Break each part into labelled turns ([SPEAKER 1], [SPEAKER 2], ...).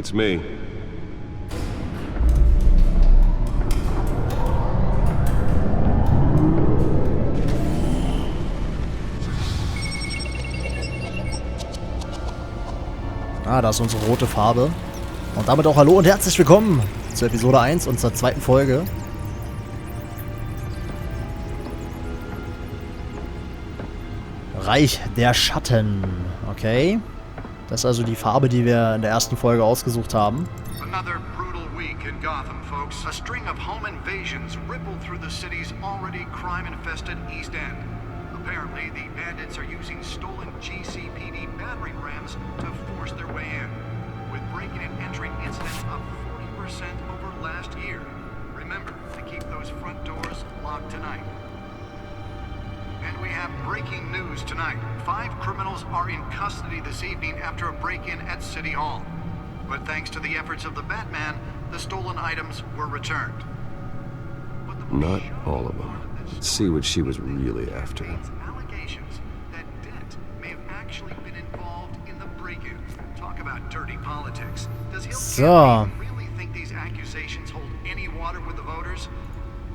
[SPEAKER 1] It's me.
[SPEAKER 2] Ah, da ist unsere rote Farbe. Und damit auch hallo und herzlich willkommen zur Episode 1 und zur zweiten Folge. Reich der Schatten. Okay. Das ist also die Farbe, die wir in der ersten Folge ausgesucht haben.
[SPEAKER 3] Another brutal week in Gotham, folks. A string of home invasions rippled through the city's already crime-infested East End. Apparently, the bandits are using stolen GCPD battering rams to force their way in, with breaking and entering incidents up 40% over last year. Remember to keep those front doors locked tonight. And we have breaking news tonight. 5 criminals are in custody this evening after a break-in at City Hall. But thanks to the efforts of the Batman, the stolen items were returned.
[SPEAKER 1] Not all of them. Let's see what she was really after.
[SPEAKER 3] Allegations that Dent may have actually been involved in the break-in. Talk about dirty politics. Does Hill really think these accusations hold any water with the voters?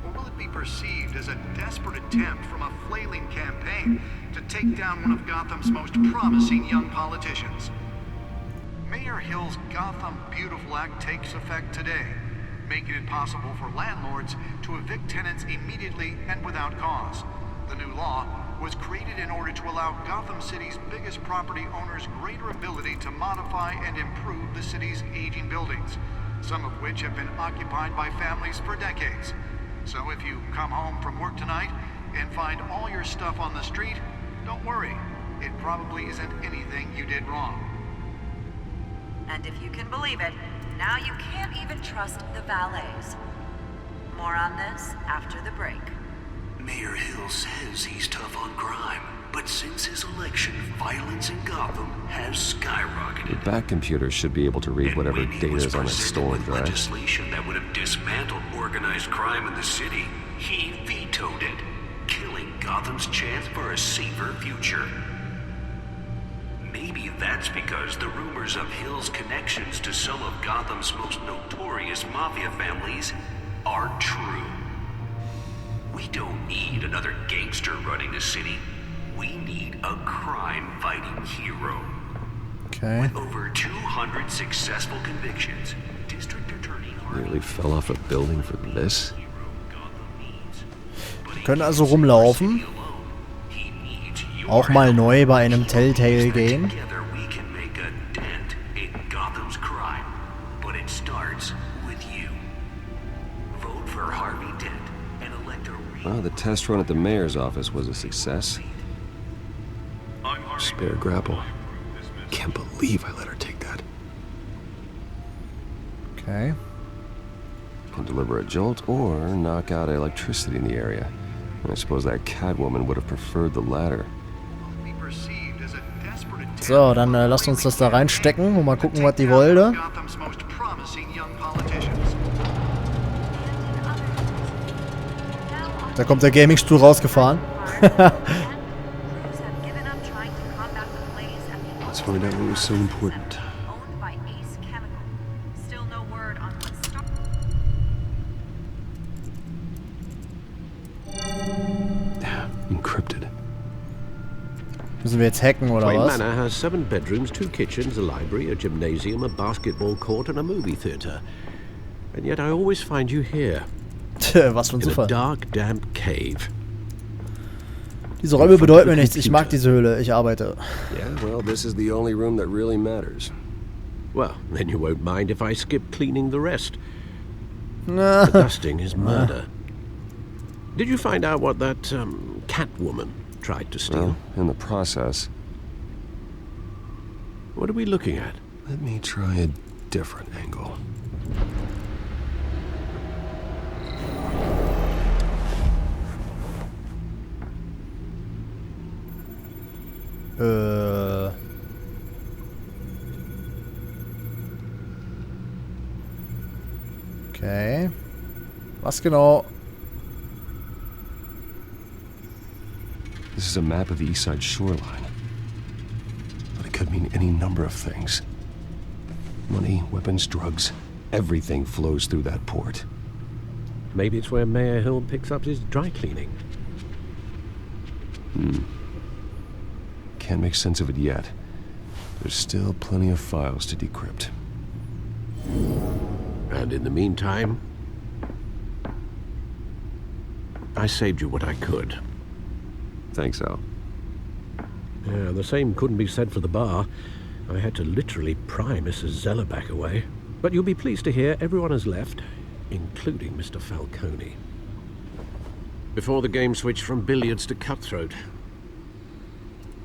[SPEAKER 3] Or will it be perceived as a desperate attempt from a flailing campaign to take down one of Gotham's most promising young politicians? Mayor Hill's Gotham Beautiful Act takes effect today, making it possible for landlords to evict tenants immediately and without cause. The new law was created in order to allow Gotham City's biggest property owners greater ability to modify and improve the city's aging buildings, some of which have been occupied by families for decades. So if you come home from work tonight and find all your stuff on the street, don't worry. It probably isn't anything you did wrong.
[SPEAKER 4] And if you can believe it, now you can't even trust the valets. More on this after the break.
[SPEAKER 5] Mayor Hill says he's tough on crime, but since his election, violence in Gotham has skyrocketed.
[SPEAKER 1] The back computer should be able to read whatever data is on that stolen drive.
[SPEAKER 5] Legislation that would have dismantled organized crime in the city, he vetoed it, killing Gotham's chance for a safer future. Maybe that's because the rumors of Hill's connections to some of Gotham's most notorious mafia families are true. We don't need another gangster running the city. We need a crime-fighting hero.
[SPEAKER 1] Okay.
[SPEAKER 5] With over 200 successful convictions, District Attorney
[SPEAKER 1] Nearly fell off a building for this.
[SPEAKER 2] Wir können also rumlaufen. Auch mal neu bei einem Telltale Game.
[SPEAKER 1] Well, the test run at the mayor's office was a success. Spare grapple. Can't believe I let her take that.
[SPEAKER 2] Okay.
[SPEAKER 1] Can deliver a jolt or knock out electricity in the area. And I suppose that Catwoman would have preferred the latter.
[SPEAKER 2] So, dann lasst uns das da reinstecken und mal gucken, was die wollte. Da kommt der Gaming-Stuhl rausgefahren.
[SPEAKER 1] Let's find out what was so important. Encrypted.
[SPEAKER 2] Müssen wir jetzt hacken oder
[SPEAKER 6] Freund
[SPEAKER 2] was?
[SPEAKER 6] Manor has 7 bedrooms, 2 kitchens, a library, a gymnasium, a basketball court and a movie theater. And yet I always find you here.
[SPEAKER 2] Was für ein
[SPEAKER 6] In a
[SPEAKER 2] Zufall.
[SPEAKER 6] dark, damp cave.
[SPEAKER 2] Diese Räume bedeuten mir nichts. Ich mag diese Höhle. Ich arbeite.
[SPEAKER 1] Yeah, well, this is the only room that really matters.
[SPEAKER 6] Well, then you won't mind if I skip cleaning the rest. The dusting is murder. Did you find out what that Catwoman tried to steal?
[SPEAKER 1] Well, in the process.
[SPEAKER 6] What are we looking at?
[SPEAKER 1] Let me try a different angle.
[SPEAKER 2] Okay. Was genau?
[SPEAKER 1] This is a map of the east side shoreline. But it could mean any number of things. Money, weapons, drugs. Everything flows through that port.
[SPEAKER 6] Maybe it's where Mayor Hill picks up his dry cleaning.
[SPEAKER 1] Can't make sense of it yet. There's still plenty of files to decrypt.
[SPEAKER 6] And in the meantime, I saved you what I could.
[SPEAKER 1] Thanks, Al.
[SPEAKER 6] Yeah, the same couldn't be said for the bar. I had to literally pry Mrs. Zellerback away. But you'll be pleased to hear everyone has left, including Mr. Falcone. Before the game switched from billiards to cutthroat.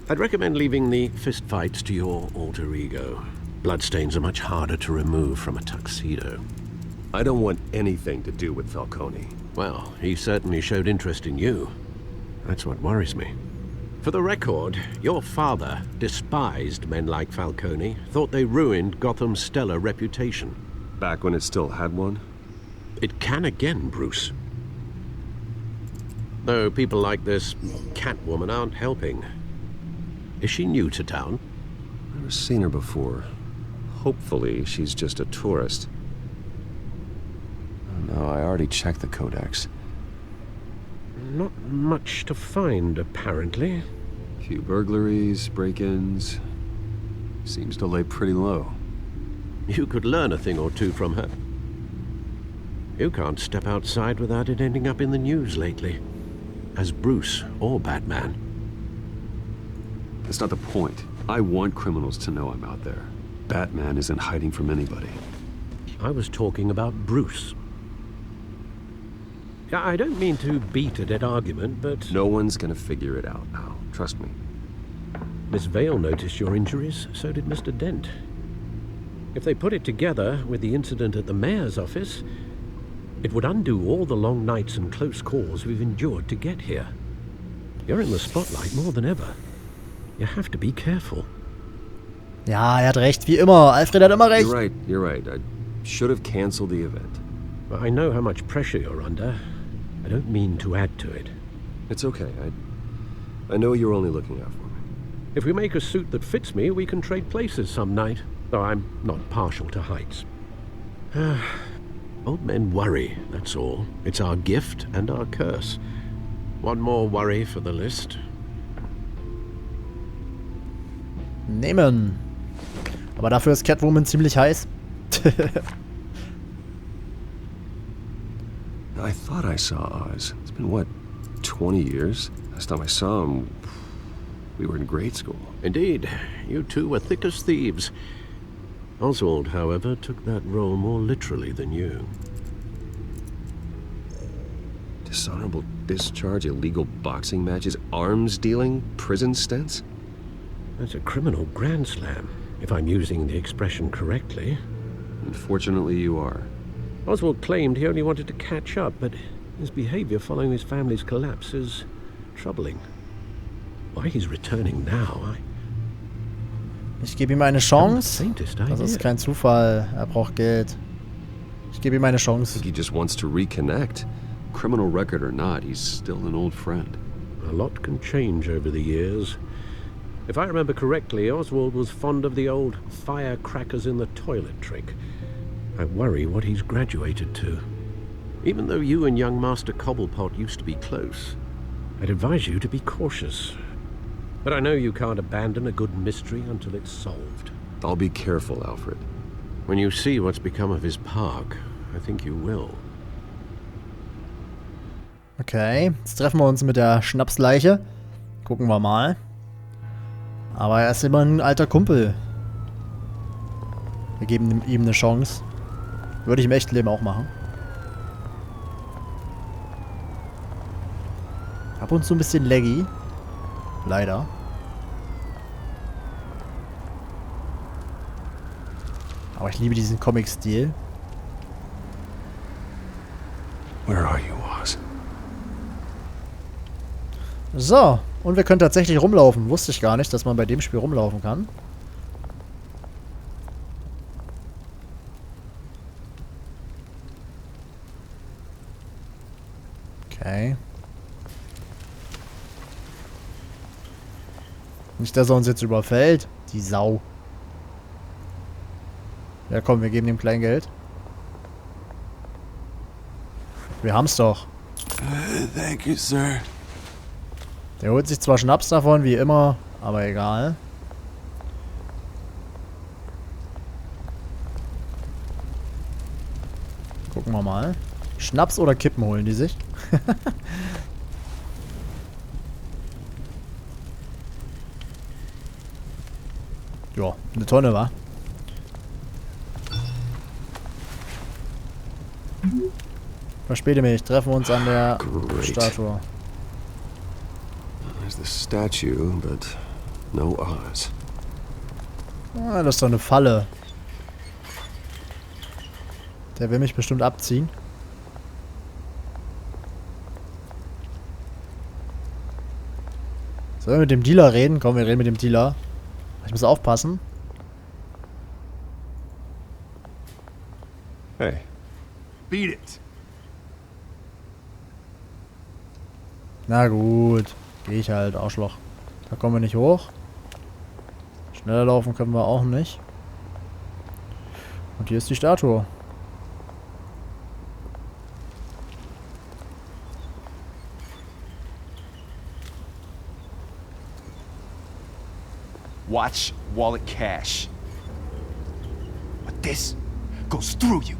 [SPEAKER 6] I'd recommend leaving the fistfights to your alter ego. Bloodstains are much harder to remove from a tuxedo.
[SPEAKER 1] I don't want anything to do with Falcone.
[SPEAKER 6] Well, he certainly showed interest in you. That's what worries me. For the record, your father despised men like Falcone, thought they ruined Gotham's stellar reputation.
[SPEAKER 1] Back when it still had one?
[SPEAKER 6] It can again, Bruce. Though people like this Catwoman aren't helping. Is she new to town?
[SPEAKER 1] Never seen her before. Hopefully, she's just a tourist. Oh, no, I already checked the codex.
[SPEAKER 6] Not much to find, apparently.
[SPEAKER 1] Few burglaries, break-ins. Seems to lay pretty low.
[SPEAKER 6] You could learn a thing or two from her. You can't step outside without it ending up in the news lately. As Bruce or Batman.
[SPEAKER 1] That's not the point. I want criminals to know I'm out there. Batman isn't hiding from anybody.
[SPEAKER 6] I was talking about Bruce. I don't mean to beat a dead argument, but...
[SPEAKER 1] No one's gonna figure it out now. Trust me.
[SPEAKER 6] Miss Vale noticed your injuries, so did Mr. Dent. If they put it together with the incident at the mayor's office, it would undo all the long nights and close calls we've endured to get here. You're in the spotlight more than ever. You have to be careful.
[SPEAKER 2] Ja, hat recht, wie immer. Alfred hat immer recht.
[SPEAKER 1] You're right. I should have canceled the event.
[SPEAKER 6] I know how much pressure you're under. I don't mean to add to it.
[SPEAKER 1] It's okay. I know you're only looking out for me.
[SPEAKER 6] If we make a suit that fits me, we can trade places some night. Though I'm not partial to heights. Old men worry, that's all. It's our gift and our curse. One more worry for the list.
[SPEAKER 2] Nehmen. Aber dafür ist Catwoman ziemlich heiß.
[SPEAKER 1] I thought I saw Oz. It's been, what, 20 years? Last time I saw him, we were in grade school.
[SPEAKER 6] Indeed, you two were thick as thieves. Oswald, however, took that role more literally than you.
[SPEAKER 1] Dishonorable discharge, illegal boxing matches, arms dealing, prison stints?
[SPEAKER 6] That's a criminal grand slam, if I'm using the expression correctly.
[SPEAKER 1] Unfortunately, you are.
[SPEAKER 6] Oswald claimed he only wanted to catch up, but his behavior following his family's collapse is troubling. Why he's returning now,
[SPEAKER 2] Ich gebe ihm eine Chance.
[SPEAKER 6] faintest
[SPEAKER 2] Das
[SPEAKER 6] idea.
[SPEAKER 2] ist kein Zufall. Er braucht Geld. Ich gebe ihm eine
[SPEAKER 1] I
[SPEAKER 2] Chance.
[SPEAKER 1] think he just wants to reconnect. Criminal record or not, he's still an old friend.
[SPEAKER 6] A lot can change over the years. If I remember correctly, Oswald was fond of the old firecrackers in the toilet trick. I worry what he's graduated to. Even though you and young Master Cobblepot used to be close, I'd advise you to be cautious. But I know you can't abandon a good mystery until it's solved.
[SPEAKER 1] I'll be careful, Alfred.
[SPEAKER 6] When you see what's become of his park, I think you will.
[SPEAKER 2] Okay, jetzt treffen wir uns mit der Schnapsleiche. Gucken wir mal. Aber er ist immer ein alter Kumpel. Wir geben ihm eine Chance. Würde ich im echten Leben auch machen. Ab und zu ein bisschen laggy. Leider. Aber ich liebe diesen Comic-Stil.
[SPEAKER 1] Where are you, Oz?
[SPEAKER 2] So, und wir können tatsächlich rumlaufen. Wusste ich gar nicht, dass man bei dem Spiel rumlaufen kann. Okay. Nicht, dass er uns jetzt überfällt. Die Sau. Ja komm, wir geben dem Kleingeld. Wir haben's doch.
[SPEAKER 1] Thank you, sir.
[SPEAKER 2] Der holt sich zwar Schnaps davon, wie immer, aber egal. Gucken wir mal. Schnaps oder Kippen holen die sich? Ja, eine Tonne, wa? Verspäte mich, treffen wir uns an der Statue.
[SPEAKER 1] There's the statue, but no Oz.
[SPEAKER 2] Ah, das ist doch eine Falle. Der will mich bestimmt abziehen. Sollen wir mit dem Dealer reden? Komm, wir reden mit dem Dealer. Ich muss aufpassen.
[SPEAKER 1] Hey.
[SPEAKER 3] Beat it.
[SPEAKER 2] Na gut. Gehe ich halt, Arschloch. Da kommen wir nicht hoch. Schneller laufen können wir auch nicht. Und hier ist die Statue.
[SPEAKER 7] Watch wallet cash. But this goes through you.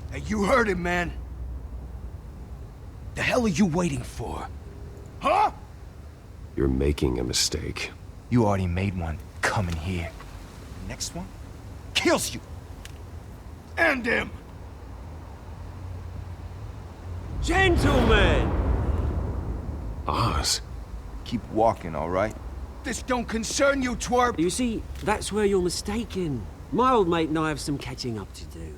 [SPEAKER 7] Hey, you heard him, man. The hell are you waiting for? Huh?
[SPEAKER 1] You're making a mistake.
[SPEAKER 7] You already made one coming here. Next one kills you. And him.
[SPEAKER 8] Gentlemen!
[SPEAKER 1] Oz?
[SPEAKER 7] Keep walking, all right? This don't concern you, twerp.
[SPEAKER 8] You see, that's where you're mistaken. My old mate and I have some catching up to do.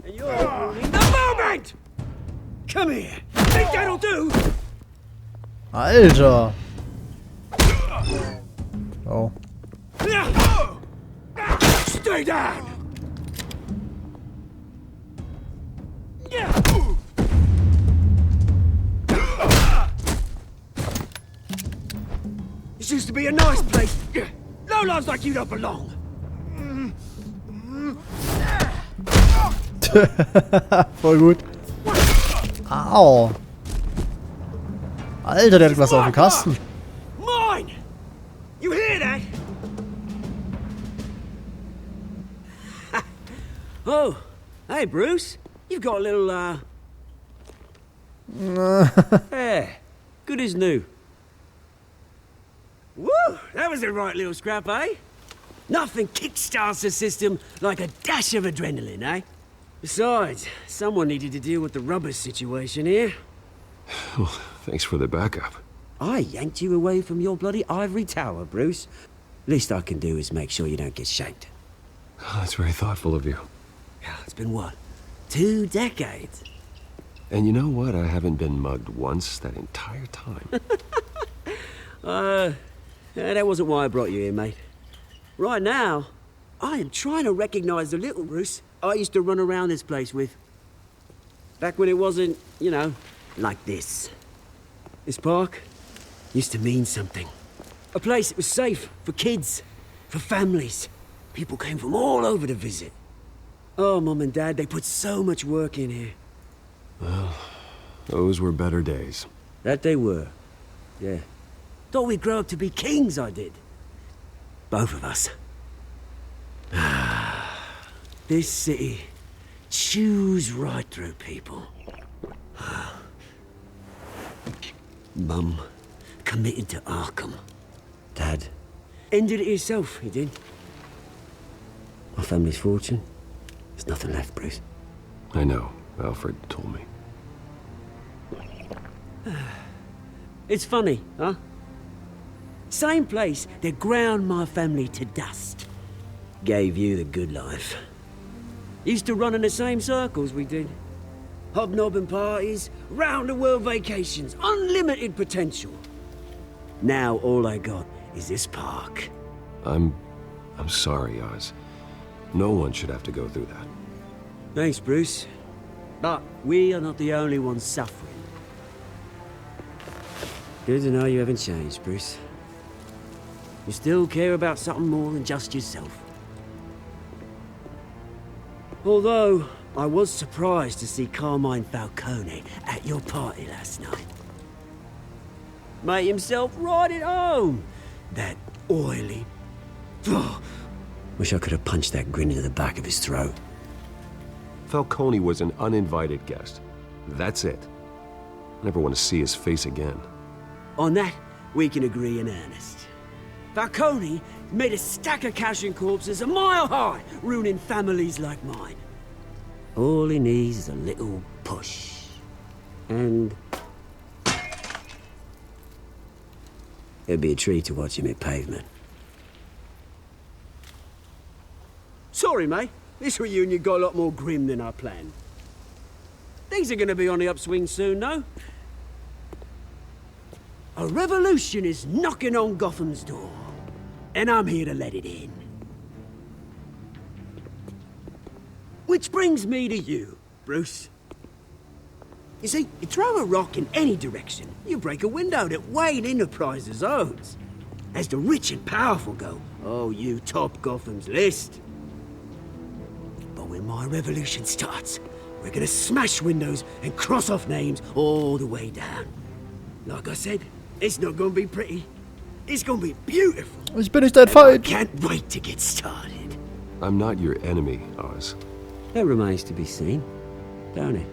[SPEAKER 8] And you're ruining the moment! Come here! Think that'll do?
[SPEAKER 2] Alter! Oh.
[SPEAKER 8] Stay down! This used to be a nice place. Lowlifes like you don't belong.
[SPEAKER 2] Voll gut. Au. Alter, der hat was auf dem Kasten.
[SPEAKER 8] Mine! You hear that? Oh, hey Bruce. You've got a little, yeah, good as new. Woo! That was a right little scrap, eh? Nothing kickstarts the system like a dash of adrenaline, eh? Besides, someone needed to deal with the rubber situation here.
[SPEAKER 1] Well, thanks for the backup.
[SPEAKER 8] I yanked you away from your bloody ivory tower, Bruce. Least I can do is make sure you don't get shanked.
[SPEAKER 1] Oh, that's very thoughtful of you.
[SPEAKER 8] It's been what? 2 decades?
[SPEAKER 1] And you know what? I haven't been mugged once that entire time.
[SPEAKER 8] That wasn't why I brought you here, mate. Right now, I am trying to recognize the little Bruce I used to run around this place with. Back when it wasn't, you know, like this. This park used to mean something. A place that was safe for kids, for families. People came from all over to visit. Oh, Mum and Dad, they put so much work in here.
[SPEAKER 1] Well, those were better days.
[SPEAKER 8] That they were. Yeah. Thought we'd grow up to be kings, I did. Both of us. This city chews right through people. Mum committed to Arkham. Dad ended it himself, he did. My family's fortune. There's nothing left, Bruce.
[SPEAKER 1] I know. Alfred told me.
[SPEAKER 8] It's funny, huh? Same place that ground my family to dust. Gave you the good life. Used to run in the same circles we did. Hobnobbing parties, round-the-world vacations, unlimited potential. Now all I got is this park.
[SPEAKER 1] I'm sorry, Oz. No one should have to go through that.
[SPEAKER 8] Thanks, Bruce. But we are not the only ones suffering. Good to know you haven't changed, Bruce. You still care about something more than just yourself. Although, I was surprised to see Carmine Falcone at your party last night. Made himself right at home. That oily... Oh, wish I could have punched that grin into the back of his throat.
[SPEAKER 1] Falcone was an uninvited guest. That's it. I never want to see his face again.
[SPEAKER 8] On that, we can agree in earnest. Falcone made a stack of cash and corpses a mile high, ruining families like mine. All he needs is a little push. And... it'd be a treat to watch him hit pavement. Sorry, mate. This reunion got a lot more grim than I planned. Things are gonna be on the upswing soon, though. A revolution is knocking on Gotham's door, and I'm here to let it in. Which brings me to you, Bruce. You see, you throw a rock in any direction, you break a window that Wayne Enterprises owns. As the rich and powerful go, oh, you top Gotham's list. But when my revolution starts, we're gonna smash windows and cross off names all the way down. Like I said, it's not gonna be pretty. It's gonna be beautiful.
[SPEAKER 2] Ich bin nicht dein Feind.
[SPEAKER 8] I can't wait to get started.
[SPEAKER 1] I'm not your enemy, Oz.
[SPEAKER 8] That remains to be seen, don't it?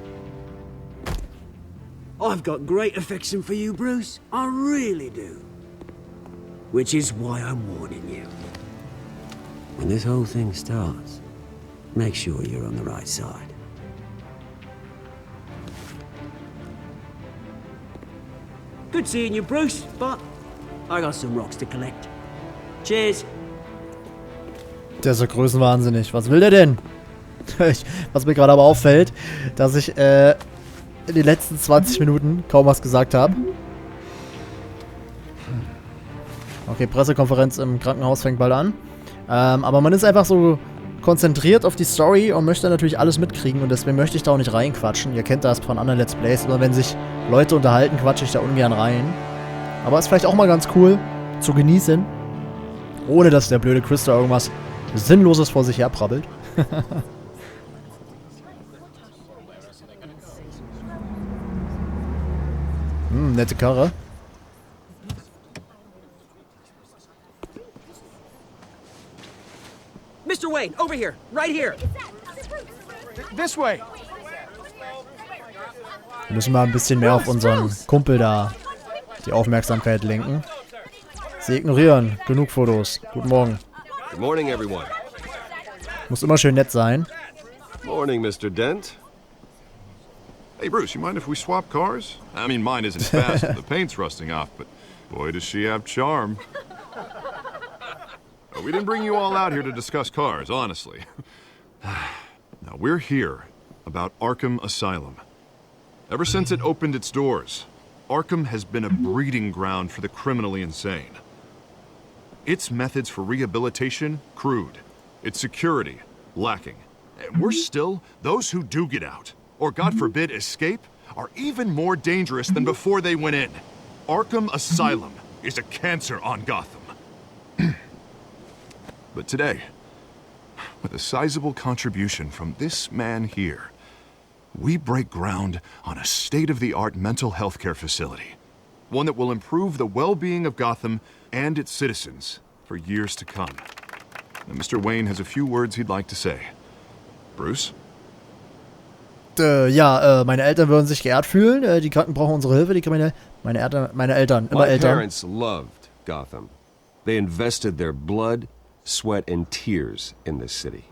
[SPEAKER 8] I've got great affection for you, Bruce. I really do. Which is why I'm warning you. When this whole thing starts, make sure you're on the right side. Good seeing you, Bruce, but I got some rocks to collect. Cheers.
[SPEAKER 2] Der ist so größenwahnsinnig. Was will der denn? Was mir gerade aber auffällt, dass ich in den letzten 20 Minuten kaum was gesagt habe. Okay, Pressekonferenz im Krankenhaus fängt bald an. Aber man ist einfach so konzentriert auf die Story und möchte natürlich alles mitkriegen und deswegen möchte ich da auch nicht reinquatschen. Ihr kennt das von anderen Let's Plays, aber wenn sich Leute unterhalten, quatsche ich da ungern rein. Aber ist vielleicht auch mal ganz cool zu genießen, ohne dass der blöde Chrizz da irgendwas Sinnloses vor sich her prabbelt. Nette Karre.
[SPEAKER 8] Mr. Wayne, over here, right here.
[SPEAKER 7] This way.
[SPEAKER 2] Wir müssen mal ein bisschen mehr auf unseren Kumpel da die Aufmerksamkeit lenken. Sie ignorieren. Genug Fotos. Guten Morgen.
[SPEAKER 1] Good morning, everyone.
[SPEAKER 2] Muss immer schön nett sein.
[SPEAKER 1] Morning, Mr. Dent.
[SPEAKER 9] Hey, Bruce, you mind if we swap cars? I mean, mine isn't fast and the paint's rusting off, but boy, does she have charm. We didn't bring you all out here to discuss cars, honestly. Now, we're here about Arkham Asylum. Ever since it opened its doors, Arkham has been a breeding ground for the criminally insane. Its methods for rehabilitation, crude. Its security, lacking. And worse still, those who do get out, or God forbid escape, are even more dangerous than before they went in. Arkham Asylum is a cancer on Gotham. But today, with a sizable contribution from this man here, we break ground on a state-of-the-art mental health care facility. One that will improve the well-being of Gotham and its citizens for years to come. Now, Mr. Wayne has a few words he'd like to say. Bruce?
[SPEAKER 2] Ja, meine Eltern würden sich geehrt fühlen. Die Kranken brauchen unsere Hilfe. Meine Eltern, immer
[SPEAKER 1] My
[SPEAKER 2] Eltern.
[SPEAKER 1] parents loved Gotham. They invested their blood, sweat, and tears in this city.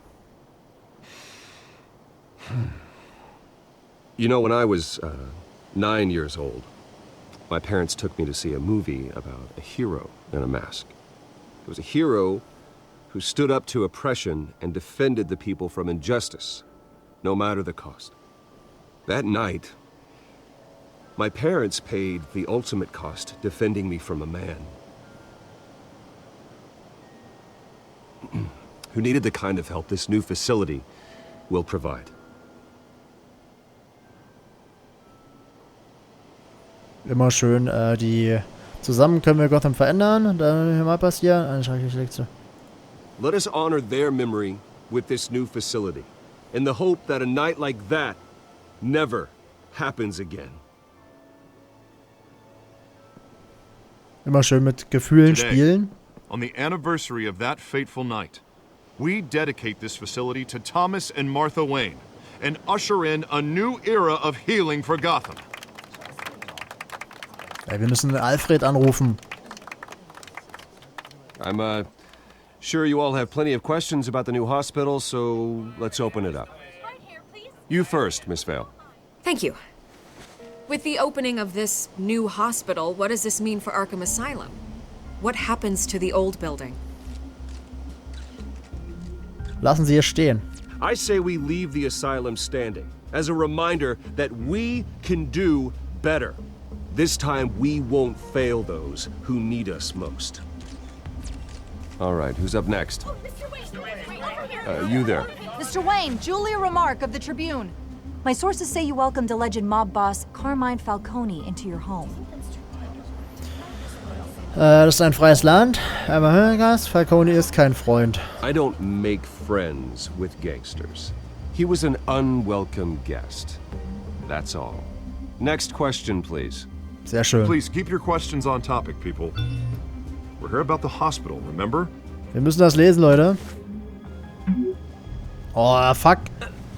[SPEAKER 1] You know, when I was 9 years old, my parents took me to see a movie about a hero in a mask. It was a hero who stood up to oppression and defended the people from injustice, no matter the cost. That night, my parents paid the ultimate cost defending me from a man who needed the kind of help this new facility will provide.
[SPEAKER 2] Immer schön die Zusammen können wir Gotham verändern. Und dann hier mal passieren. Eine schreckliche Lektion.
[SPEAKER 1] Let us honor their memory with this new facility, in the hope that a night like that never happens again.
[SPEAKER 2] Immer schön mit Gefühlen
[SPEAKER 9] Today,
[SPEAKER 2] spielen.
[SPEAKER 9] on the anniversary of that fateful night, we dedicate this facility to Thomas and Martha Wayne and usher in a new era of healing for Gotham.
[SPEAKER 2] Ja, wir müssen Alfred anrufen.
[SPEAKER 1] I'm sure you all have plenty of questions about the new hospital, so let's open it up. You first, Miss Vale.
[SPEAKER 10] Thank you. With the opening of this new hospital, what does this mean for Arkham Asylum? What happens to the old building?
[SPEAKER 2] Lassen Sie hier stehen.
[SPEAKER 1] I say we leave the asylum standing as a reminder that we can do better. This time we won't fail those who need us most. All right, who's up next? You there.
[SPEAKER 11] Mr. Wayne, Julia Remark of the Tribune. My sources say you welcomed alleged mob boss Carmine Falcone into your home.
[SPEAKER 2] Das ist ein freies Land, aber Hörgast, Falcone ist kein Freund.
[SPEAKER 1] I don't make friends with gangsters. He was an unwelcome guest. That's all. Next question, please.
[SPEAKER 2] Sehr schön.
[SPEAKER 9] Please keep your questions on topic, people. We're here about the hospital, remember?
[SPEAKER 2] Wir müssen das lesen, Leute. Oh, fuck.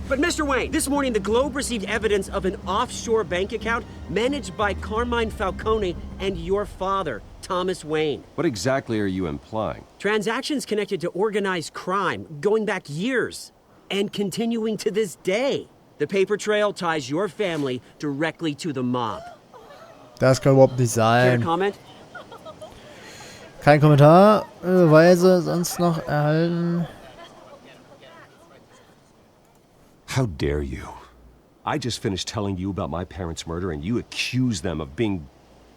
[SPEAKER 8] But Mr. Wayne, this morning the Globe received evidence of an offshore bank account managed by Carmine Falcone and your father, Thomas Wayne.
[SPEAKER 1] What exactly are you implying?
[SPEAKER 8] Transactions connected to organized crime going back years and continuing to this day. The paper trail ties your family directly to the mob.
[SPEAKER 2] Das kann überhaupt nicht
[SPEAKER 8] Care to
[SPEAKER 2] sein.
[SPEAKER 8] comment?
[SPEAKER 2] Kein Kommentar. Weise sonst noch erhalten.
[SPEAKER 1] How dare you? I just finished telling you about my parents' murder and you accuse them of being,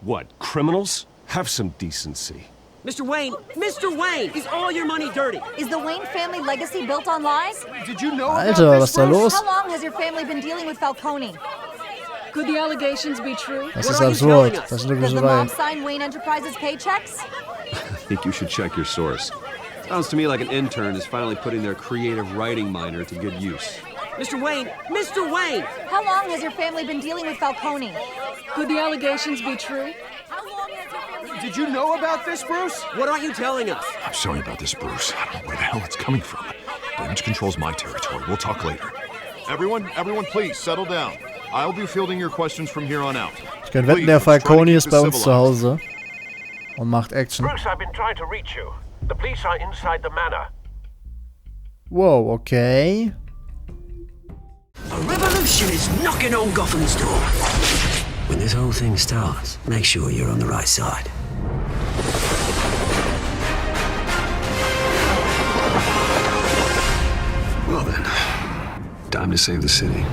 [SPEAKER 1] what, criminals? Have some decency.
[SPEAKER 8] Mr. Wayne, is all your money dirty?
[SPEAKER 11] Is the Wayne family legacy built on lies?
[SPEAKER 3] Did you know
[SPEAKER 2] Alter,
[SPEAKER 3] about
[SPEAKER 2] was
[SPEAKER 3] this,
[SPEAKER 2] ist da
[SPEAKER 3] Bruce?
[SPEAKER 2] los?
[SPEAKER 11] How long has your family been dealing with Falcone?
[SPEAKER 10] Could the allegations be true?
[SPEAKER 2] Das
[SPEAKER 8] What
[SPEAKER 2] ist
[SPEAKER 8] are you
[SPEAKER 2] absurd.
[SPEAKER 8] telling us?
[SPEAKER 2] Das ist eine
[SPEAKER 11] Does the mob
[SPEAKER 2] Grüßerei.
[SPEAKER 11] sign Wayne Enterprises paychecks?
[SPEAKER 1] I think you should check your source. Sounds to me like an intern is finally putting their creative writing minor to good use.
[SPEAKER 8] Mr. Wayne!
[SPEAKER 11] How long has your family been dealing with Falcone?
[SPEAKER 10] Could the allegations be true?
[SPEAKER 3] Did you know about this, Bruce?
[SPEAKER 8] What aren't you telling us?
[SPEAKER 9] I'm sorry about this, Bruce. I don't know where the hell it's coming from. Damage control's my territory. We'll talk later. Everyone, please, settle down. I'll be fielding your questions from here on out.
[SPEAKER 2] Ich kann wetten, der Falcone ist bei uns zu Hause. Und macht Action.
[SPEAKER 6] Bruce, I've been trying to reach you. The police are inside the manor.
[SPEAKER 2] Wow, okay.
[SPEAKER 5] A revolution is knocking on Gotham's door. When this whole thing starts, make sure you're on the right side. Well then, time to save the city.